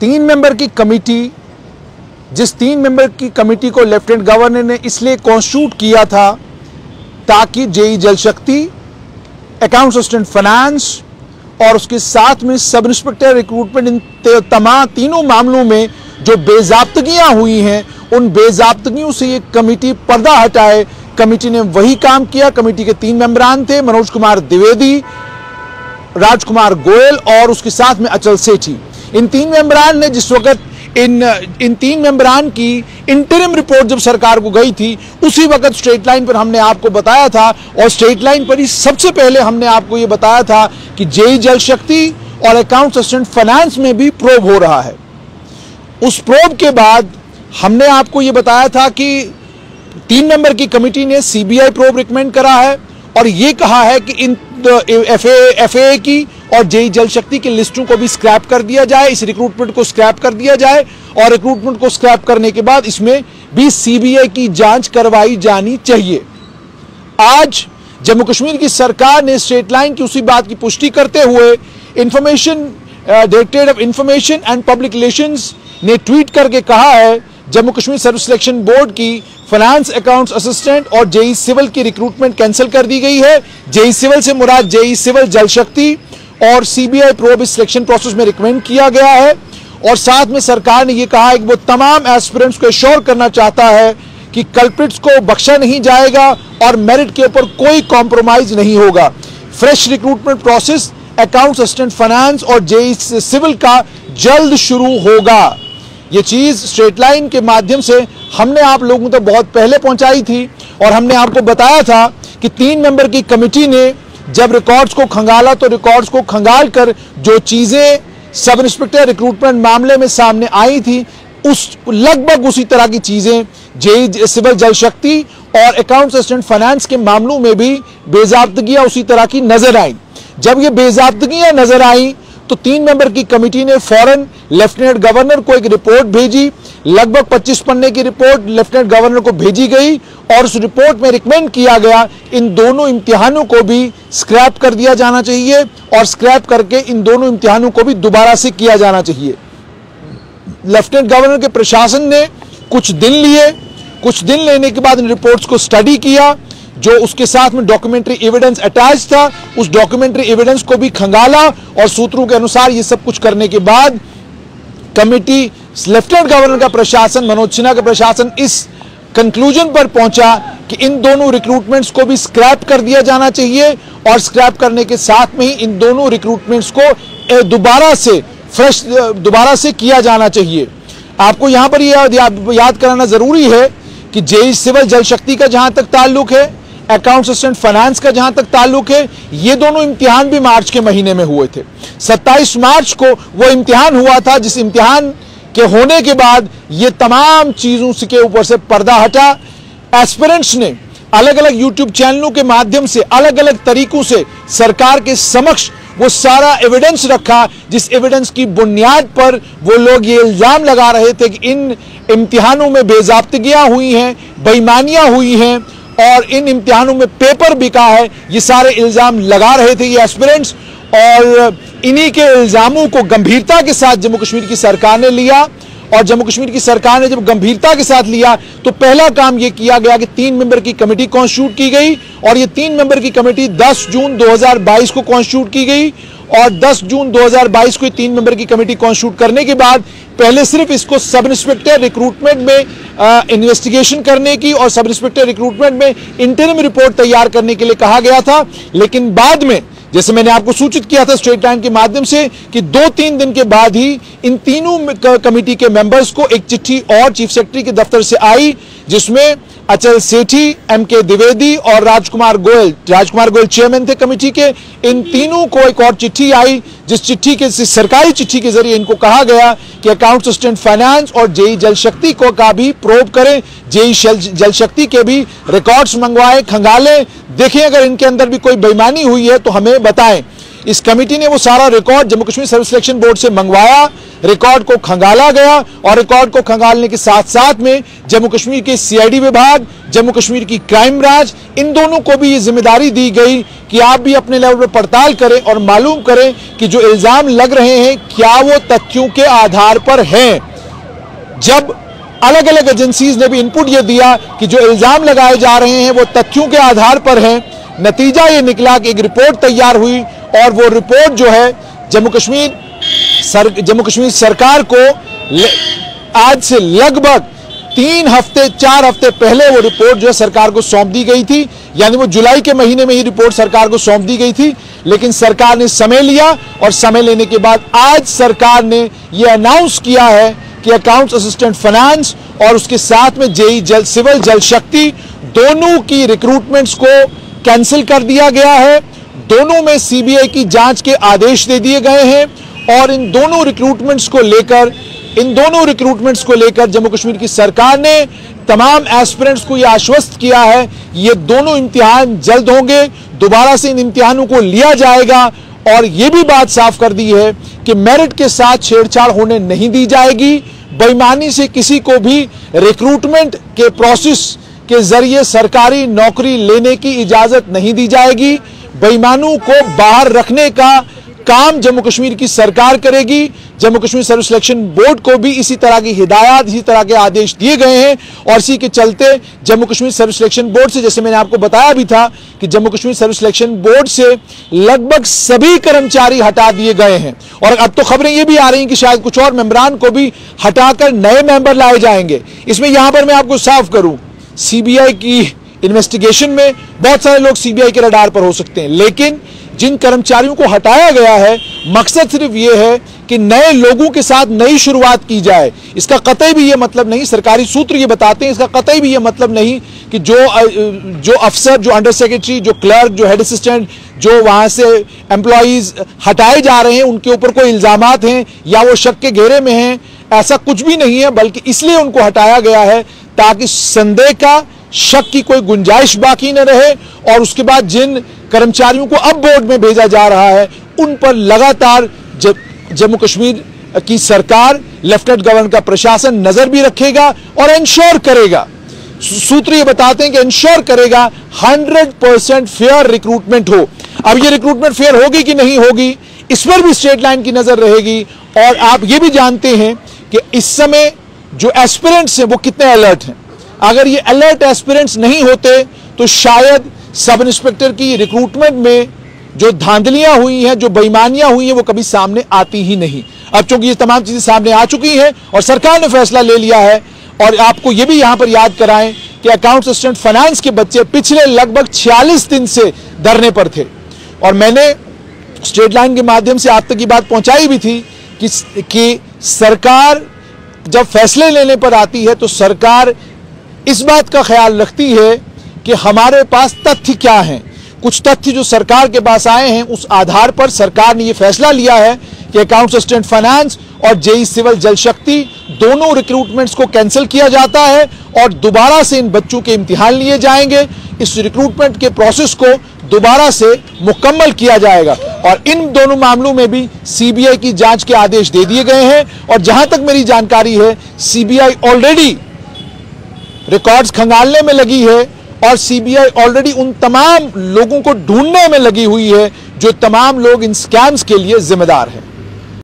3 member की committee, जिस 3 member की कमेटी को लेफ्टिनेंट गवर्नर ने इसलिए कॉन्स्टिट्यूट किया था ताकि जेई जल शक्ति, अकाउंट्स असिस्टेंट फाइनेंस और उसके साथ में सब इंस्पेक्टर रिक्रूटमेंट, इन तीनों मामलों में जो बेजाब्तगियां हुई हैं, उन बेजाब्तगियों से ये कमेटी पर्दा हटाए। कमेटी ने वही काम किया। कमेटी के 3 मेंबरान थे, मनोज कुमार द्विवेदी, राजकुमार गोयल और उसके साथ में अचल सेठी। इन 3 मेंबरान ने जिस वक्त इन 3 मेंबरान की इंटरिम रिपोर्ट जब सरकार को गई थी, उसी वक्त स्ट्रेट लाइन पर हमने आपको बताया था, और स्ट्रेट लाइन पर ही सबसे पहले हमने आपको यह बताया था कि जेई जल शक्ति और अकाउंट्स असिस्टेंट फाइनेंस में भी प्रोब हो रहा है। उस प्रोब के बाद हमने आपको यह बताया था कि 3 मेंबर की कमेटी ने सीबीआई प्रोब रिकमेंड करा है और यह कहा है कि इन एफए की और जेई जल शक्ति की लिस्टों को भी स्क्रैप कर दिया जाए, इस रिक्रूटमेंट को स्क्रैप कर दिया जाए, और रिक्रूटमेंट को स्क्रैप करने के बाद इसमें भी सीबीआई की जांच करवाई जानी चाहिए। आज जम्मू कश्मीर की सरकार ने स्टेट लाइन की उसी बात की पुष्टि करते हुए directorate of information and public relations ने ट्वीट करके कहा है, Jammu Kashmir service selection board की फाइनेंस, अकाउंट्स असिस्टेंट और जेई सिविल की रिक्रूटमेंट कैंसिल कर दी गई है। जेई सिविल से मुराद जेई सिविल जल शक्ति और सीबीआई प्रोब इस सिलेक्शन प्रोसेस में रिकमेंड किया गया है। और साथ में सरकार ने यह कहा है कि वो तमाम एस्पिरेंट्स को एश्योर करना चाहता है कि कल्प्रिट्स को बख्शा नहीं जाएगा और मेरिट के ऊपर कोई कॉम्प्रोमाइज नहीं होगा। Fresh recruitment process accounts assistant finance और जेई सिविल का जल्द शुरू होगा। ये चीज स्ट्रेट लाइन के माध्यम से हमने आप लोगों तक बहुत पहले पहुंचाई थी और हमने आपको बताया था कि 3 मेंबर की कमेटी ने जब रिकॉर्ड्स को खंगाला तो रिकॉर्ड्स को खंगाल कर जो चीजें सब इंस्पेक्टर रिक्रूटमेंट मामले में सामने आई थी, उस लगभग उसी तरह की चीजें जेई सिविल जल शक्ति और अकाउंट्स असिस्टेंट फाइनेंस के मामलों में भी बेजाब्तगियां उसी तरह की नजर आई। जब ये बेजाब्तगियां नजर आई तो 3 मेंबर की कमेटी ने फौरन लेफ्टिनेंट गवर्नर को एक रिपोर्ट भेजी। लगभग 25 पन्ने की रिपोर्ट लेफ्टिनेंट गवर्नर को भेजी गई और उस रिपोर्ट में रिकमेंड किया गया इन दोनों इम्तिहानों को भी स्क्रैप कर दिया जाना चाहिए और स्क्रैप करके इन दोनों इम्तिहानों को भी दोबारा से किया जाना चाहिए। लेफ्टिनेंट गवर्नर के प्रशासन ने कुछ दिन लिए, कुछ दिन लेने के बाद इन रिपोर्ट्स को स्टडी किया, जो उसके साथ में डॉक्यूमेंट्री एविडेंस अटैच था, उस डॉक्यूमेंट्री एविडेंस को भी खंगाला और सूत्रों के अनुसार ये सब कुछ करने के बाद कमेटी, लेफ्टिनेंट गवर्नर का प्रशासन, मनोज सिन्हा का प्रशासन इस कंक्लूजन पर पहुंचा कि इन दोनों रिक्रूटमेंट्स को भी स्क्रैप कर दिया जाना चाहिए और स्क्रैप करने के साथ में ही इन दोनों रिक्रूटमेंट्स को दोबारा से किया जाना चाहिए। आपको यहां पर याद कराना जरूरी है कि जेई सिविल जल शक्ति का जहां तक ताल्लुक है, अकाउंट्स असिस्टेंट फाइनेंस का जहां तक ताल्लुक है, ये दोनों इम्तिहान भी मार्च के महीने में हुए थे। 27 मार्च को वो इम्तिहान हुआ था, जिस इम्तिहान के होने के बाद ये तमाम चीजों के ऊपर से पर्दा हटा। एस्पिरेंट्स ने अलग अलग यूट्यूब चैनलों के माध्यम से अलग अलग तरीकों से सरकार के समक्ष वो सारा एविडेंस रखा, जिस एविडेंस की बुनियाद पर वो लोग ये इल्जाम लगा रहे थे कि इन इम्तिहानों में बेजाब्तगियां हुई हैं, बेईमानियां हुई हैं और इन इम्तिहानों में पेपर बिका है। ये सारे इल्जाम लगा रहे थे ये एस्पिरेंट्स, और इन्हीं के इल्जामों को गंभीरता के साथ जम्मू कश्मीर की सरकार ने लिया। और जम्मू कश्मीर की सरकार ने जब गंभीरता के साथ लिया तो पहला काम यह किया गया कि 3 मेंबर की कमेटी कॉन्स्टिट्यूट की गई, और ये 3 मेंबर की कमेटी 10 जून 2022 को कॉन्स्टिट्यूट की गई। और 10 जून 2022 को 3 मेंबर की कमेटी कॉन्स्टिट्यूट करने के बाद पहले सिर्फ इसको सब इंस्पेक्टर रिक्रूटमेंट में इन्वेस्टिगेशन करने की और सब इंस्पेक्टर रिक्रूटमेंट में इंटरिम रिपोर्ट तैयार करने के लिए कहा गया था, लेकिन बाद में जैसे मैंने आपको सूचित किया था स्ट्रेट लाइन के माध्यम से कि 2-3 दिन के बाद ही इन तीनों कमेटी के मेंबर्स को एक चिट्ठी और चीफ सेक्रेटरी के दफ्तर से आई, जिसमें अचल सेठी, एमके द्विवेदी और राजकुमार गोयल चेयरमैन थे कमेटी के, इन तीनों को एक और चिट्ठी आई, जिस चिट्ठी के सरकारी चिट्ठी के जरिए इनको कहा गया कि अकाउंट्स असिस्टेंट फाइनेंस और जेई जल शक्ति को का भी प्रोब करें, जेई जल शक्ति के भी रिकॉर्ड्स मंगवाएं, खंगालें, देखें अगर इनके अंदर भी कोई बेईमानी हुई है तो हमें बताएं। इस कमेटी ने वो सारा record Jammu Kashmir service selection board से मंगवाया, रिकॉर्ड को खंगाला गया और रिकॉर्ड को खंगालने के साथ साथ में जम्मू कश्मीर के सीआईडी विभाग, जम्मू कश्मीर की क्राइम ब्रांच, इन दोनों को भी ये जिम्मेदारी दी गई कि आप भी अपने लेवल पर पड़ताल करें और मालूम करें कि जो इल्जाम लग रहे हैं क्या वो तथ्यों के आधार पर हैं। जब अलग अलग एजेंसीज ने भी इनपुट ये दिया कि जो इल्जाम लगाए जा रहे हैं वो तथ्यों के आधार पर हैं, नतीजा ये निकला कि एक रिपोर्ट तैयार हुई और वो रिपोर्ट जो है जम्मू कश्मीर सरकार को आज से लगभग 4 हफ्ते पहले वो रिपोर्ट जो है सरकार को सौंप दी गई थी। यानी वो जुलाई के महीने में ही रिपोर्ट सरकार को सौंप दी गई थी, लेकिन सरकार ने समय लिया और समय लेने के बाद आज सरकार ने ये अनाउंस किया है कि अकाउंट्स असिस्टेंट फाइनेंस और उसके साथ में जेई सिविल जल शक्ति दोनों की रिक्रूटमेंट्स को कैंसिल कर दिया गया है। दोनों में सीबीआई की जांच के आदेश दे दिए गए हैं और इन दोनों रिक्रूटमेंट्स को लेकर जम्मू कश्मीर की सरकार ने तमाम एस्पिरेंट्स को यह आश्वस्त किया है ये दोनों इम्तिहान जल्द होंगे, दोबारा से इन इम्तिहानों को लिया जाएगा और यह भी बात साफ कर दी है कि मेरिट के साथ छेड़छाड़ होने नहीं दी जाएगी। बेईमानी से किसी को भी रिक्रूटमेंट के प्रोसेस के जरिए सरकारी नौकरी लेने की इजाजत नहीं दी जाएगी। बेईमानों को बाहर रखने का काम जम्मू कश्मीर की सरकार करेगी। Jammu Kashmir service selection board को भी इसी तरह की हिदायत, इसी तरह के आदेश दिए गए हैं और इसी के चलते Jammu Kashmir service selection board से, जैसे मैंने आपको बताया भी था कि Jammu Kashmir service selection board से लगभग सभी कर्मचारी हटा दिए गए हैं और अब तो खबरें ये भी आ रही हैं कि शायद कुछ और मेंबरान को भी हटाकर नए मेंबर लाए जाएंगे। इसमें यहां पर मैं आपको साफ करूं, सीबीआई की इन्वेस्टिगेशन में बहुत सारे लोग सीबीआई के रडार पर हो सकते हैं, लेकिन जिन कर्मचारियों को हटाया गया है मकसद सिर्फ ये है कि नए लोगों के साथ नई शुरुआत की जाए। इसका कतई भी ये मतलब नहीं, सरकारी सूत्र ये बताते हैं, इसका कतई भी ये मतलब नहीं कि जो अफसर, जो अंडर सेक्रेटरी, जो क्लर्क, जो हेड असिस्टेंट, जो वहां से एम्प्लॉइज हटाए जा रहे हैं उनके ऊपर कोई इल्जामात हैं या वो शक के घेरे में हैं, ऐसा कुछ भी नहीं है। बल्कि इसलिए उनको हटाया गया है ताकि संदेह का, शक की कोई गुंजाइश बाकी न रहे और उसके बाद जिन कर्मचारियों को अब बोर्ड में भेजा जा रहा है उन पर लगातार जम्मू कश्मीर की सरकार, लेफ्टिनेंट गवर्नर का प्रशासन नजर भी रखेगा और इंश्योर करेगा, सूत्र ये बताते हैं कि इंश्योर करेगा 100% फेयर रिक्रूटमेंट हो। अब ये रिक्रूटमेंट फेयर होगी कि नहीं होगी इस पर भी स्टेट लाइन की नजर रहेगी। और आप ये भी जानते हैं कि इस समय जो एस्पिरेंट्स हैं वो कितने अलर्ट हैं। अगर ये अलर्ट एस्पिरेंट्स नहीं होते तो शायद सब इंस्पेक्टर की रिक्रूटमेंट में जो धांधलियां हुई हैं, जो बेईमानियां हुई हैं, वो कभी सामने आती ही नहीं। अब चूंकि ये तमाम चीजें सामने आ चुकी हैं और सरकार ने फैसला ले लिया है और आपको ये भी यहां पर याद कराएं कि अकाउंट्स असिस्टेंट फाइनेंस के बच्चे पिछले लगभग 46 दिन से धरने पर थे और मैंने स्टेट लाइन के माध्यम से आप तक ये बात पहुंचाई भी थी कि सरकार जब फैसले लेने पर आती है तो सरकार इस बात का ख्याल रखती है कि हमारे पास तथ्य क्या हैं। कुछ तथ्य जो सरकार के पास आए हैं उस आधार पर सरकार ने यह फैसला लिया है कि अकाउंट्स असिस्टेंट फाइनेंस और जेई सिविल जल शक्ति दोनों रिक्रूटमेंट्स को कैंसिल किया जाता है और दोबारा से इन बच्चों के इम्तिहान लिए जाएंगे। इस रिक्रूटमेंट के प्रोसेस को दोबारा से मुकम्मल किया जाएगा और इन दोनों मामलों में भी सीबीआई की जांच के आदेश दे दिए गए हैं और जहां तक मेरी जानकारी है सीबीआई ऑलरेडी रिकॉर्ड्स खंगालने में लगी है और सीबीआई ऑलरेडी उन तमाम लोगों को ढूंढने में लगी हुई है जो तमाम लोग इन स्कैम्स के लिए जिम्मेदार हैं।